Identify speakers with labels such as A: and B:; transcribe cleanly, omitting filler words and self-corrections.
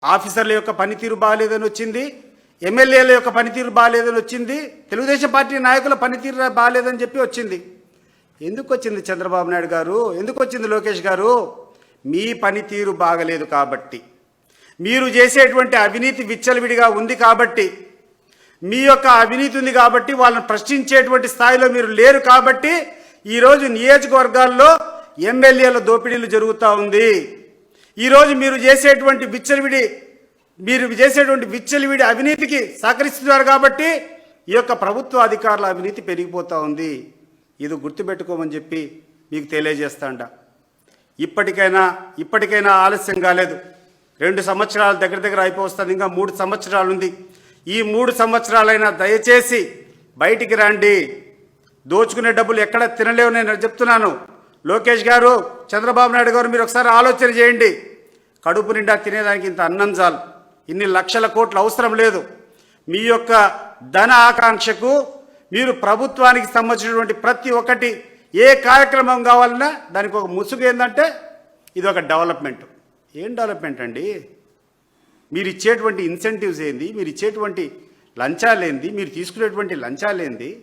A: ఆఫీసర్ల యొక్క పనితీరు బాగాలేదని వచ్చింది, ఎమ్మెల్యేల యొక్క పనితీరు బాగాలేదని వచ్చింది, తెలుగుదేశం పార్టీ నాయకుల పనితీరు బాగాలేదని చెప్పి వచ్చింది. ఎందుకు వచ్చింది చంద్రబాబు నాయుడు గారు, ఎందుకు వచ్చింది లోకేష్ గారు? మీ పనితీరు బాగలేదు కాబట్టి, మీరు చేసేటువంటి అవినీతి విచ్చలవిడిగా ఉంది కాబట్టి, మీ యొక్క అవినీతి ఉంది కాబట్టి, వాళ్ళని ప్రశ్నించేటువంటి స్థాయిలో మీరు లేరు కాబట్టి ఈరోజు నియోజకవర్గాల్లో ఎమ్మెల్యేల దోపిడీలు జరుగుతూ ఉంది. ఈరోజు మీరు చేసేటువంటి విచ్చలవిడి అవినీతికి సహకరిస్తున్నారు కాబట్టి ఈ యొక్క ప్రభుత్వ అధికారుల అవినీతి పెరిగిపోతూ ఉంది. ఇది గుర్తుపెట్టుకోమని చెప్పి మీకు తెలియజేస్తాండ. ఇప్పటికైనా ఆలస్యం కాలేదు. 2 సంవత్సరాలు దగ్గర అయిపోతుంది, ఇంకా 3 సంవత్సరాలు ఉంది. ఈ 3 సంవత్సరాలైనా దయచేసి బయటికి రండి. దోచుకునే డబ్బులు ఎక్కడ తినలేవు. నేను చెప్తున్నాను లోకేష్ గారు, చంద్రబాబు నాయుడు గారు, మీరు ఒకసారి ఆలోచన చేయండి. కడుపు నిండా తినేదానికి ఇంత అన్నం చాలు, ఇన్ని లక్షల కోట్లు అవసరం లేదు. మీ యొక్క ధన ఆకాంక్షకు మీరు ప్రభుత్వానికి సంబంధించినటువంటి ప్రతి ఒక్కటి ఏ కార్యక్రమం కావాలన్నా దానికి ఒక ముసుగు ఏంటంటే ఇది ఒక డెవలప్మెంట్. ఏం డెవలప్మెంట్ అండి? మీరు ఇచ్చేటువంటి ఇన్సెంటివ్స్ ఏంది, మీరు ఇచ్చేటువంటి లంచాలేంది, మీరు తీసుకునేటువంటి లంచాలేంది?